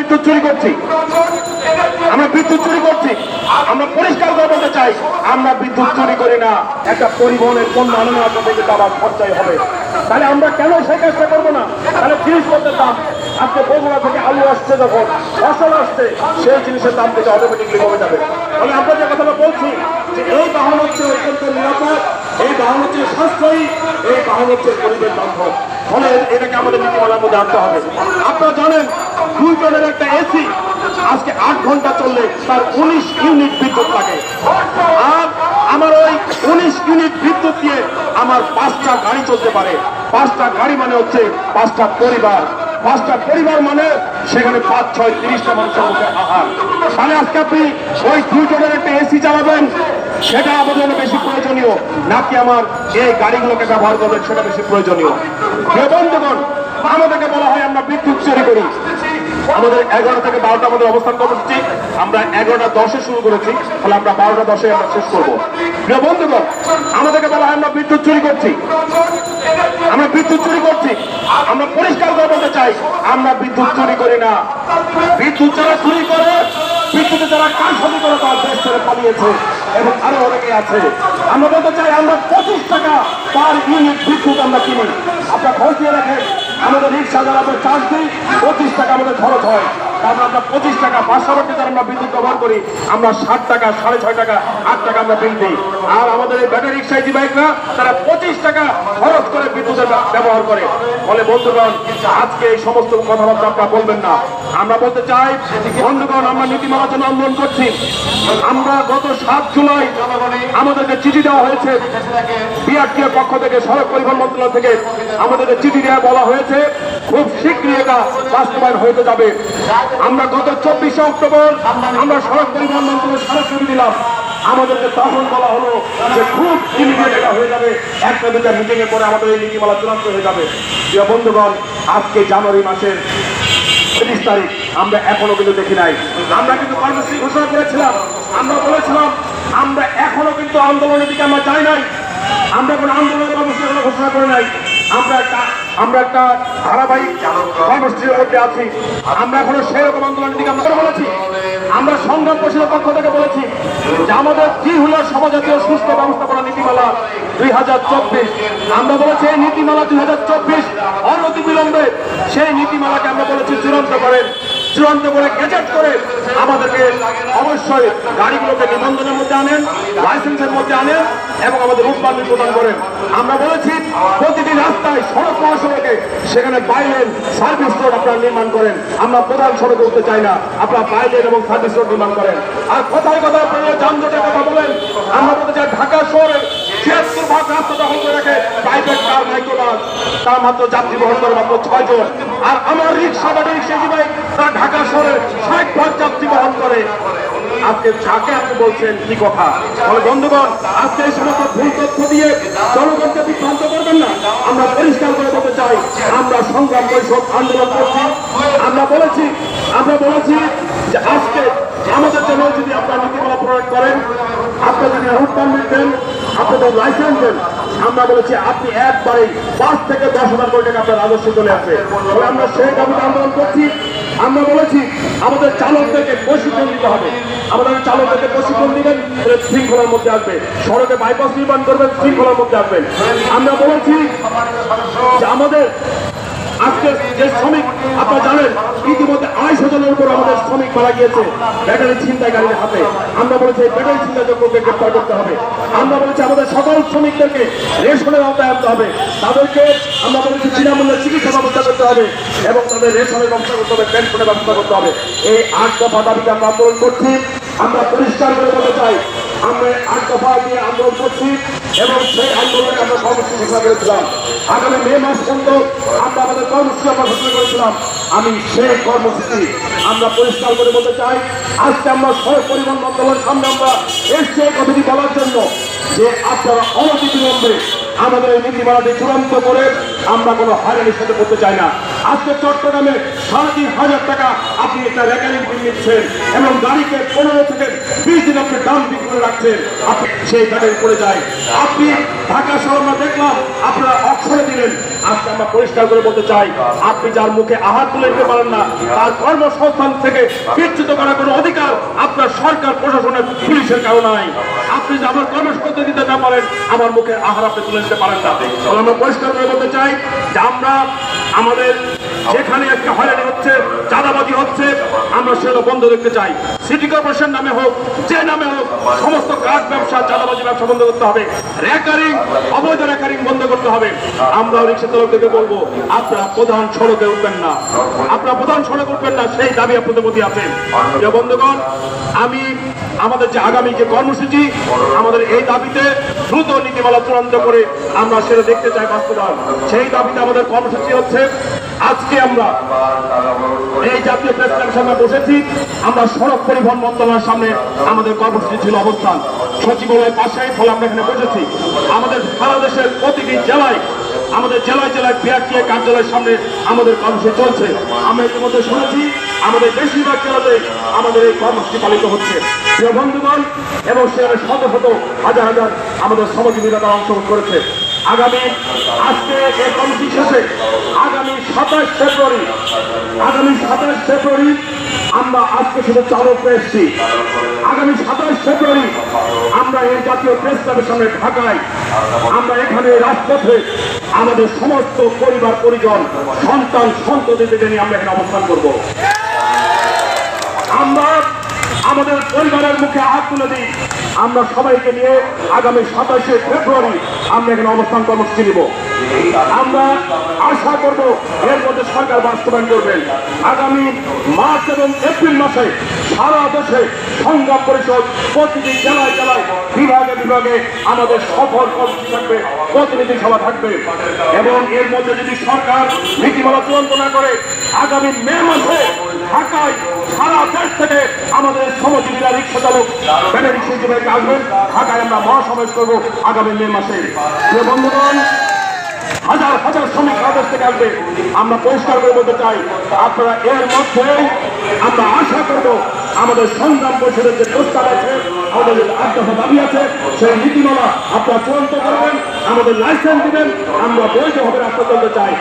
বিদ্যুৎ চুরি করছি, আমরা বিদ্যুৎ চুরি করছি। আমরা পরিষ্কার করে বলতে চাই, আমরা বিদ্যুৎ চুরি করি না। একটা পরিবহনের পণ্য আনানো আসা থেকে আবার খরচাই হবে। তাহলে আমরা কেন সেই কাজটা করবো না? তাহলে জিনিসপত্রের দাম আজকে বগুড়া থেকে আলু আসছে, যখন ফসল আসছে, সেই জিনিসের দাম থেকে অটোমেটিকলি কমে যাবে। আমি আপনাদের কথাটা বলছি যে এই বাহন হচ্ছে অত্যন্ত নিরাপদ, এই বাহন হচ্ছে সাশ্রয়ী, এই বাহন হচ্ছে পরিবেশ বান্ধব। ফলে এটাকে আমাদের নীতিমালার মধ্যে আনতে হবে। আপনারা জানেন 2 টনের একটা এসি আজকে 8 ঘন্টা চললে তার 19 ইউনিট বিদ্যুৎ লাগে। আর আমার ওই 19 ইউনিট বিদ্যুৎ দিয়ে আমার 5টা গাড়ি চলতে পারে। 5টা গাড়ি মানে হচ্ছে 5টা পরিবার। 5টা পরিবার মানে সেখানে 5, 6, 30টা মানুষের মধ্যে আহার। তাহলে আজকে আপনি ওই 2 টনের একটা এসি চালাবেন, সেটা আমাদের জন্য বেশি প্রয়োজনীয় নাকি আমার এই গাড়িগুলোকে ব্যবহার করবেন সেটা বেশি প্রয়োজনীয়? বন্ধুগণ, আমাদেরকে বলা হয় আমরা বিদ্যুৎ চুরি করি। আমাদের 11টা থেকে 12টা আমাদের অবস্থান কর্মসূচি, আমরা 11টা 10-এ শুরু করেছি, তাহলে আমরা 12টা 10-এ আমরা শেষ করবো। প্রিয় বন্ধুগণ, আমাদেরকে বলা হয় আমরা বিদ্যুৎ চুরি করছি, আমরা বিদ্যুৎ চুরি করছি। আমরা পরিষ্কার করে বলতে চাই, আমরা বিদ্যুৎ চুরি করি না। বিদ্যুৎ যারা চুরি করে, বিদ্যুতে যারা কারসাজি করে তার দেশ ছেড়ে পালিয়েছে এবং আরো অনেকে আছে। আমরা বলতে চাই, আমরা 25 টাকা পার ইউনিট বিদ্যুৎ আমরা কিনি। আপনার খরচ দিয়ে রাখেন, আমাদের রিক্সা যারা আমরা চার্জ দিই 25 টাকা আমাদের খরচ হয়। কারণ আমরা 25 টাকা পাশাপাশি যারা আমরা বিদ্যুৎ ব্যবহার করি, আমরা 60 টাকা, 6.5 টাকা, 8 টাকা আমরা বিল দিই। আর আমাদের এই ব্যাটারি রিক্সা ইজি বাইকরা তারা 25 টাকা খরচ করে বিদ্যুতের ব্যবহার করে। ফলে বন্ধুগণ, আজকে এই সমস্ত কথাবার্তা আপনারা বলবেন না। আমরা বলতে চাই, বন্ধুগণ, আমরা নীতিমালার জন্য আন্দোলন করছি। আমরা গত 7 জুলাই আমাদেরকে চিঠি দেওয়া হয়েছে বিআরটিএর পক্ষ থেকে, সড়ক পরিবহন মন্ত্রণালয় থেকে আমাদেরকে চিঠি দেওয়া বলা হয়েছে খুব শীঘ্রই এটা বাস্তবায়ন হতে যাবে। আমরা গত 24শে অক্টোবর আমরা সড়ক পরিবহন মন্ত্রণালয়ে স্মারকলিপি দিলাম। আমাদেরকে তখন বলা হলো যে খুব ইমিডিয়েট এটা হয়ে যাবে, 1-2টা মিটিং এর পরে আমাদের এই নীতিমালা চূড়ান্ত হয়ে যাবে। প্রিয় বন্ধুগণ, আজকে জানুয়ারি মাসের 30 তারিখ আমরা এখনো কিন্তু দেখি নাই। আমরা কিন্তু কর্মসূচি ঘোষণা করেছিলাম, আমরা বলেছিলাম আমরা এখনো কিন্তু আন্দোলনের দিকে আমরা যাই নাই, আমরা কোনো আন্দোলনের কর্মসূচি ঘোষণা করে নাই। আমরা একটা ধারাবাহিক কর্মসূচির মধ্যে আছি। আমরা এখনো সেরকম আন্দোলনের দিকে আমরা বলেছি। আমরা সংগ্রাম পরিষদের পক্ষ থেকে বলেছি যে আমাদের কি হলো সমাজজাতীয় সুস্থ ব্যবস্থাপনা নীতিমালা 2024, আমরা বলেছি এই নীতিমালা 2024 অনতি বিলম্বে সেই নীতিমালাকে আমরা বলেছি চূড়ান্ত করেন, চূড়ান্ত করে গেজেট করে আমাদেরকে অবশ্যই গাড়িগুলোকে নিবন্ধনের মধ্যে আনেন, লাইসেন্সের মধ্যে আনেন এবং আমাদের রুট পারমিট প্রদান করেন। আমরা বলেছি প্রতিটি রাস্তায়, সড়ক মহাসড়কে সেখানে বাইলেন সার্ভিস রোড আপনারা নির্মাণ করেন। আমরা প্রধান সড়কে উঠতে চাই না, আপনারা বাইলেন এবং সার্ভিস রোড নির্মাণ করেন। আর কথায় কথায় আপনারা যানজটের কথা বলেন। আমরা বলতে চাই ঢাকা শহরে 76 ভাগ রাস্তা দখল করে রাখে প্রাইভেট কার, মাইক্রোবাস, তার মাত্র যাত্রী বহন করে মাত্র 6 জন। আর আমার রিক্সা, ব্যাটারি রিক্সা বাইক তারা ঢাকা শহরে 60 ভাগ যাত্রী বহন করে। আজকে যাকে আপনি বলছেন কি কথা? ফলে বন্ধুগণ, আজকে এই সমস্ত ভুল তথ্য দিয়ে জনগণকে বিভ্রান্ত করবেন না। আমরা পরিষ্কার করে বলতে চাই, আমরা সংগ্রাম পরিষদ আন্দোলন করছি। আমরা বলেছি যে আজকে আমাদের জন্য যদি আপনারা নীতিমালা প্রয়োগ করেন, আপনারা যদি রুট পারমিট দেন, আপনাদের লাইসেন্স দেন, আমরা বলেছি আপনি একবারে 5 থেকে 10,000 কোটি টাকা আপনার রাজস্ব চলে আসবে। তবে আমরা সেই দাবিতে আন্দোলন করছি। আমরা বলেছি আমাদের চালকদেরকে প্রশিক্ষণ দিতে হবে। আমাদের চালকদেরকে প্রশিক্ষণ দিবেন, শৃঙ্খলার মধ্যে আসবে। সড়কে বাইপাস নির্মাণ করবেন, শৃঙ্খলার মধ্যে আসবেন। আমরা বলেছি যে আমাদের আজকে যে শ্রমিক, আপনারা জানেন ইতিমধ্যে 250 জনের উপর আমাদের শ্রমিক মারা গিয়েছে ব্যাটারি ছিনতাইকারীর হাতে। আমরা বলেছি এই ব্যাটারি ছিনতাইকারীকে গ্রেফতার করতে হবে। আমরা বলেছি আমাদের সকল শ্রমিকদেরকে রেশনের আওতায় আনতে হবে। তাদেরকে আমরা বলেছি বিনামূল্যে চিকিৎসা ব্যবস্থা করতে হবে এবং তাদের রেশনের ব্যবস্থা করতে হবে, পেনশনের ব্যবস্থা করতে হবে। এই 8 দফা দাবিতে আমরা আন্দোলন করছি। আমরা পরিষ্কার করে বলতে চাই, আমরা 8 দফা নিয়ে আন্দোলন করছি এবং সেই আন্দোলনে আমরা কর্মসূচি ঘোষণা করেছিলাম। আগামী মে মাস পর্যন্ত আমরা আমাদের কর্মসূচি আমরা ঘোষণা করেছিলাম। আমি সেই কর্মসূচি আমরা পরিষ্কার করে বলতে চাই। আজকে আমরা সড়ক পরিবহন মন্ত্রণালয়ের সামনে আমরা এসছি এই কথাটি বলার জন্য যে আপনারা অনতি বিলম্বে আমাদের এই নীতিমালাটি চূড়ান্ত করে আমরা কোনো হয়রানির সাথে করতে চাই না। আজকে চট্টগ্রামে 3,500 টাকা আপনি একটা রেকারিং বিল নিচ্ছেন এবং গাড়িকে 15 থেকে 20 দিন আপনি দাম বিক্রি করে রাখছেন, আপনি সেই গাড়ি পড়ে যায়। আপনি ঢাকা শহর আমরা দেখলাম আপনারা অক্ষরে দিলেন। আজকে আমরা পরিষ্কার করে বলতে চাই, আপনি যার মুখে আহার তুলে দিতে পারেন না তার কর্মসংস্থান থেকে বিচ্যুত করার কোনো অধিকার আপনার সরকার প্রশাসনের পুলিশের কারো নাই। আপনি যে আমার কর্মসংস্থান দিতে না পারেন, আমার মুখে আহার আপনি তুলে দিতে পারেন না। আমরা পরিষ্কার করে বলতে চাই যে আমরা আমাদের যেখানে একটা হয়রানি হচ্ছে, চাঁদাবাজি হচ্ছে, আমরা সেগুলো বন্ধ দেখতে চাই। সিটি কর্পোরেশন নামে হোক, যে নামে হোক, সমস্ত কাজ ব্যবসা, চাঁদাবাজি ব্যবসা বন্ধ করতে হবে। রেকারিং, অবৈধ রেকারিং বন্ধ করতে হবে। আমরা রিক্সা চালকদেরকে বলবো, আপনারা প্রধান সড়কে উঠবেন না, আপনারা প্রধান সড়কে উঠবেন না, সেই দাবি আপনাদের প্রতি আছে। প্রিয় বন্ধুগণ, আমি আমাদের যে আগামী যে কর্মসূচি, আমাদের এই দাবিতে দ্রুত নীতিমালা চূড়ান্ত করে আমরা সেটা দেখতে চাই বাস্তবায়ন। সেই দাবিতে আমাদের কর্মসূচি হচ্ছে, আজকে আমরা এই জাতীয় প্রেস ক্লাবের সামনে বসেছি। আমরা সড়ক পরিবহন মন্ত্রণালয়ের সামনে আমাদের কর্মসূচি ছিল অবস্থান, সচিবালয়ের পাশে, ফলে আমরা এখানে বসেছি। আমাদের সারা দেশের প্রতিটি জেলায়, আমাদের জেলায় জেলায় বিআরটিএ কার্যালয়ের সামনে আমাদের কর্মসূচি চলছে। আমরা ইতিমধ্যে শুনেছি আমাদের বেশিরভাগ জেলাতে আমাদের এই কর্মসূচি পালিত হচ্ছে। প্রিয় বন্ধুগণ, এবং সেখানে শত শত হাজার হাজার আমাদের শ্রমজীবীরা তারা অংশগ্রহণ করেছে। আগামী আজকে এই কর্মসূচি শেষে আগামী 27 ফেব্রুয়ারি আমরা আজকে শুধু চালক এসেছি। আগামী 27 ফেব্রুয়ারি আমরা এই জাতীয় প্রেস ক্লাবের সামনে ঢাকায় আমরা এখানে রাজপথে আমাদের সমস্ত পরিবার পরিজন, সন্তান সন্ততিদের নিয়ে আমরা এখানে অবস্থান করব। আমরা আমাদের পরিবারের মুখে হাত তুলে দিই। আমরা সবাইকে নিয়ে আগামী 27 ফেব্রুয়ারি আমরা এখানে অবস্থান কর্মসূচি নিব। আমরা আশা করব এর মধ্যে সরকার বাস্তবায়ন করবেন। আগামী মার্চ এবং এপ্রিল মাসে সারা দেশে সংগ্রাম পরিষদ প্রতিটি জেলায় জেলায়, বিভাগে বিভাগে আমাদের সফল কর্মসূচি থাকবে, প্রতিনিধি সভা থাকবে। এবং এর মধ্যে যদি সরকার নীতিমালা চূড়ান্ত না করে, আগামী মে মাসে ঢাকায় সারা দেশ থেকে আমাদের শ্রমজীবীরা, রিক্সা চালক, ব্যাটারি শিল্পীরা আসবেন। ঢাকায় আমরা মহাসমাবেশ করবো আগামী মে মাসে। প্রিয় বন্ধুগণ, হাজার হাজার শ্রমিক দেশ থেকে আসবে। আমরা পরিষ্কার করে বলতে চাই, আপনারা এর মধ্যে আমরা আশা করব আমাদের সংগ্রাম পরিষদের যে প্রস্তাব আছে, আমাদের যে 8 দফা দাবি আছে, সেই নীতিমালা আপনারা চূড়ান্ত করবেন, আমাদের লাইসেন্স দিবেন, আমরা বৈধভাবে রাস্তা চলতে চাই।